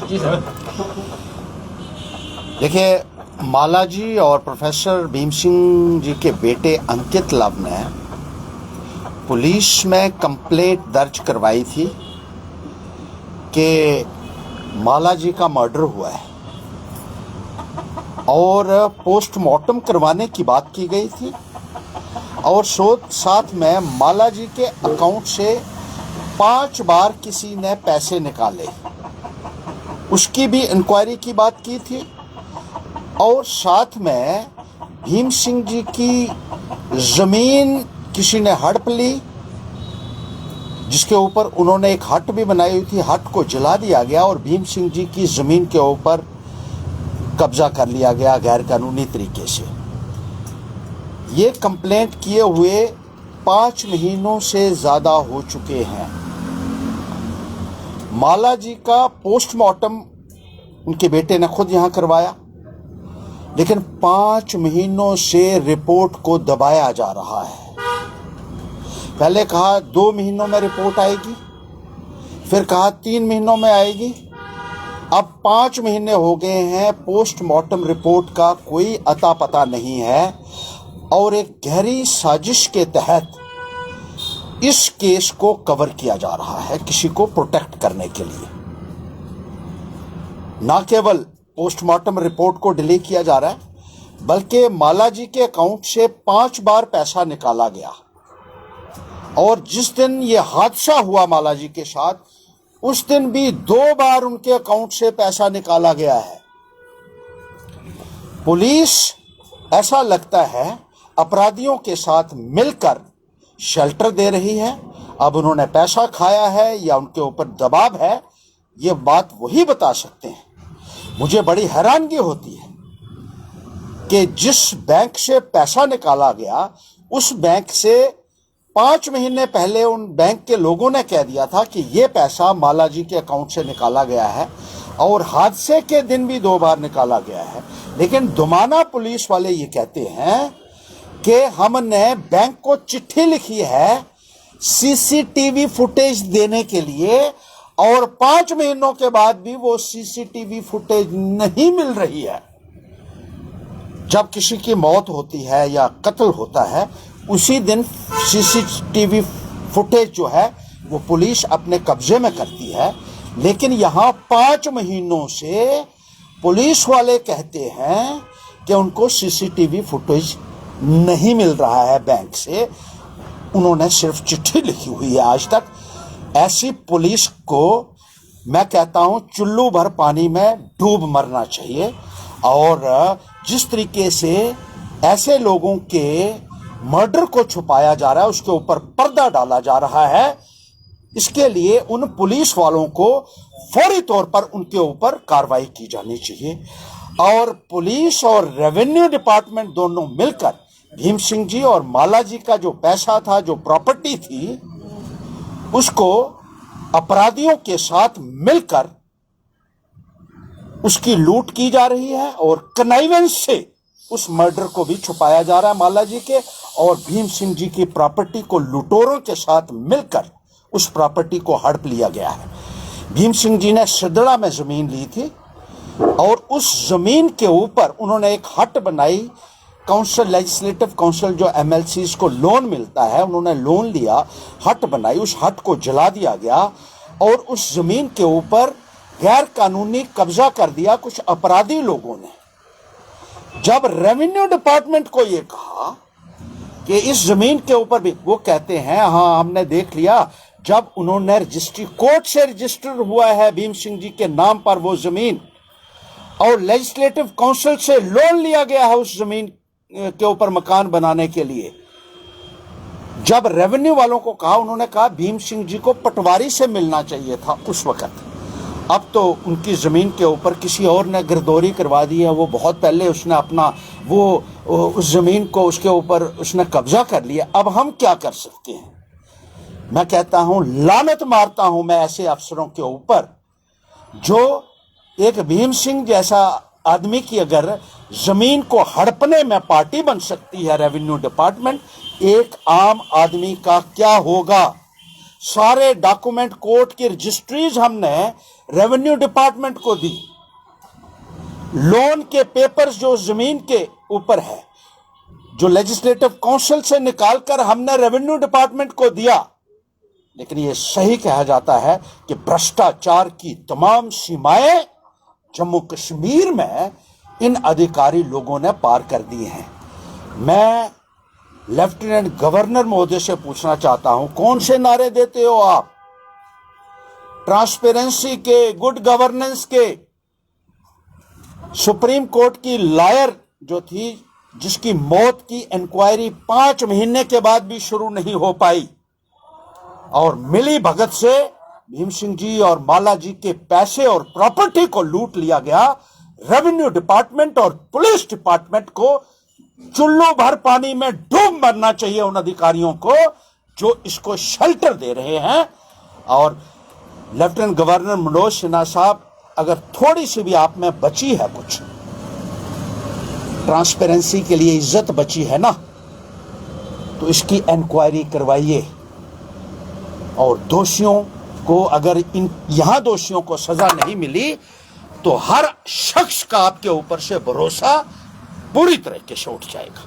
जी sir. देखिए, मालाजी और professor Bhim Singh ji के बेटे अंकित लव ने पुलिस में कंप्लेंट दर्ज करवाई थी कि मालाजी का मर्डर हुआ है और पोस्टमार्टम करवाने की बात की गई थी और साथ में मालाजी के अकाउंट से 5 बार किसी ने पैसे निकाले, उसकी भी इंक्वायरी की बात की थी। और साथ में भीम सिंह जी की ज़मीन किसी ने हड़प ली, जिसके ऊपर उन्होंने एक हट भी बनाई हुई थी। हट को जला दिया गया और भीम सिंह जी की ज़मीन के ऊपर कब्जा कर लिया गया गैर कानूनी तरीके से। ये कंप्लेंट किए हुए 5 महीनों से ज़्यादा हो चुके हैं। मालाजी का पोस्टमार्टम उनके बेटे ने खुद यहाँ करवाया, लेकिन 5 महीनों से रिपोर्ट को दबाया जा रहा है। पहले कहा 2 महीनों में रिपोर्ट आएगी, फिर कहा 3 महीनों में आएगी, अब 5 महीने हो गए हैं। पोस्टमार्टम रिपोर्ट का कोई अता पता नहीं है और एक गहरी साजिश के तहत इस केस को कवर किया जा रहा है, किसी को प्रोटेक्ट करने के लिए। ना केवल पोस्टमार्टम रिपोर्ट को डिले किया जा रहा है, बल्कि मालाजी के अकाउंट से 5 बार पैसा निकाला गया। और जिस दिन ये हादसा हुआ मालाजी के साथ, उस दिन भी 2 बार उनके अकाउंट से पैसा निकाला गया है। पुलिस, ऐसा लगता है, अपराधियों के साथ मिलकर शेल्टर दे रही है। अब उन्होंने पैसा खाया है या उनके ऊपर दबाव है, ये बात वही बता सकते हैं। मुझे बड़ी हैरानगी होती है कि जिस बैंक से पैसा निकाला गया, उस बैंक से 5 महीने पहले उन बैंक के लोगों ने कह दिया था कि ये पैसा मालाजी के अकाउंट से निकाला गया है और हादसे के दिन भी 2 बार निकाला गया है। लेकिन दुमाना पुलिस वाले ये कहते हैं कि हमने बैंक को चिट्ठी लिखी है सीसीटीवी फुटेज देने के लिए और 5 महीनों के बाद भी वो सीसीटीवी फुटेज नहीं मिल रही है। जब किसी की मौत होती है या कत्ल होता है, उसी दिन सीसीटीवी फुटेज जो है वो पुलिस अपने कब्जे में करती है। लेकिन यहाँ 5 महीनों से पुलिस वाले कहते हैं कि उनको सीसीटीवी फुटेज नहीं मिल रहा है बैंक से। उन्होंने सिर्फ चिट्ठी लिखी हुई है आज तक। ऐसी पुलिस को मैं कहता हूं चुल्लू भर पानी में डूब मरना चाहिए। और जिस तरीके से ऐसे लोगों के मर्डर को छुपाया जा रहा है, उसके ऊपर पर्दा डाला जा रहा है, इसके लिए उन पुलिस वालों को फौरी तौर पर उनके ऊपर कार्रवाई की जानी चाहिए। और पुलिस और रेवेन्यू डिपार्टमेंट दोनों मिलकर भीम सिंह जी और मालाजी का जो पैसा था, जो प्रॉपर्टी थी, उसको अपराधियों के साथ मिलकर उसकी लूट की जा रही है और कनाइवेंस से उस मर्डर को भी छुपाया जा रहा है मालाजी के। और भीम सिंह जी की प्रॉपर्टी को लुटेरों के साथ मिलकर उस प्रॉपर्टी को हड़प लिया गया है। भीम सिंह जी ने सिदड़ा में जमीन ली थी और उस जमीन के ऊपर उन्होंने एक हट बनाई। काउंसिल, लेजिस्लेटिव काउंसिल जो एमएलसीज को लोन मिलता है, उन्होंने लोन लिया, हट बनाई, उस हट को जला दिया गया और उस जमीन के ऊपर गैर कानूनी कब्जा कर दिया कुछ अपराधी लोगों ने। जब रेवेन्यू डिपार्टमेंट को ये कहा कि इस जमीन के ऊपर भी, वो कहते हैं हाँ हमने देख लिया, जब उन्होंने रजिस्ट्री कोर्ट से रजिस्टर हुआ है भीम सिंह जी के नाम पर वो जमीन और लेजिस्लेटिव काउंसिल से लोन लिया गया है उस जमीन के ऊपर मकान बनाने के लिए। जब रेवेन्यू वालों को कहा, उन्होंने कहा भीम सिंह जी को पटवारी से मिलना चाहिए था उस वक्त। अब तो उनकी ज़मीन के ऊपर किसी और ने गिरदौरी करवा दी है। वो बहुत पहले उसने अपना उस ज़मीन को उसके ऊपर उसने कब्जा कर लिया। अब हम क्या कर सकते हैं? मैं कहता हूं, लानत मारता हूं मैं ऐसे अफसरों के ऊपर जो एक भीम सिंह जैसा आदमी की अगर जमीन को हड़पने में पार्टी बन सकती है रेवेन्यू डिपार्टमेंट, एक आम आदमी का क्या होगा? सारे डॉक्यूमेंट, कोर्ट की रजिस्ट्रीज हमने रेवेन्यू डिपार्टमेंट को दी। लोन के पेपर्स जो जमीन के ऊपर है, जो लेजिस्लेटिव काउंसिल से निकालकर हमने रेवेन्यू डिपार्टमेंट को दिया। लेकिन यह सही कहा जाता है कि भ्रष्टाचार की तमाम सीमाएं जम्मू कश्मीर में इन अधिकारी लोगों ने पार कर दी हैं। मैं लेफ्टिनेंट गवर्नर महोदय से पूछना चाहता हूं, कौन से नारे देते हो आप? ट्रांसपेरेंसी के, गुड गवर्नेंस के। सुप्रीम कोर्ट की लॉयर जो थी, जिसकी मौत की इंक्वायरी 5 महीने के बाद भी शुरू नहीं हो पाई, और मिली भगत से भीम सिंह जी और माला जी के पैसे और प्रॉपर्टी को लूट लिया गया। रेवेन्यू डिपार्टमेंट और पुलिस डिपार्टमेंट को चुल्लू भर पानी में डूब मरना चाहिए उन अधिकारियों को जो इसको शेल्टर दे रहे हैं। और लेफ्टिनेंट गवर्नर मनोज सिन्हा साहब, अगर थोड़ी सी भी आप में बची है, कुछ ट्रांसपेरेंसी के लिए इज्जत बची है ना, तो इसकी इंक्वायरी करवाइए। और दोषियों को, अगर यहां दोषियों को सजा नहीं मिली तो हर शख्स का आपके ऊपर से भरोसा पूरी तरीके से उठ जाएगा।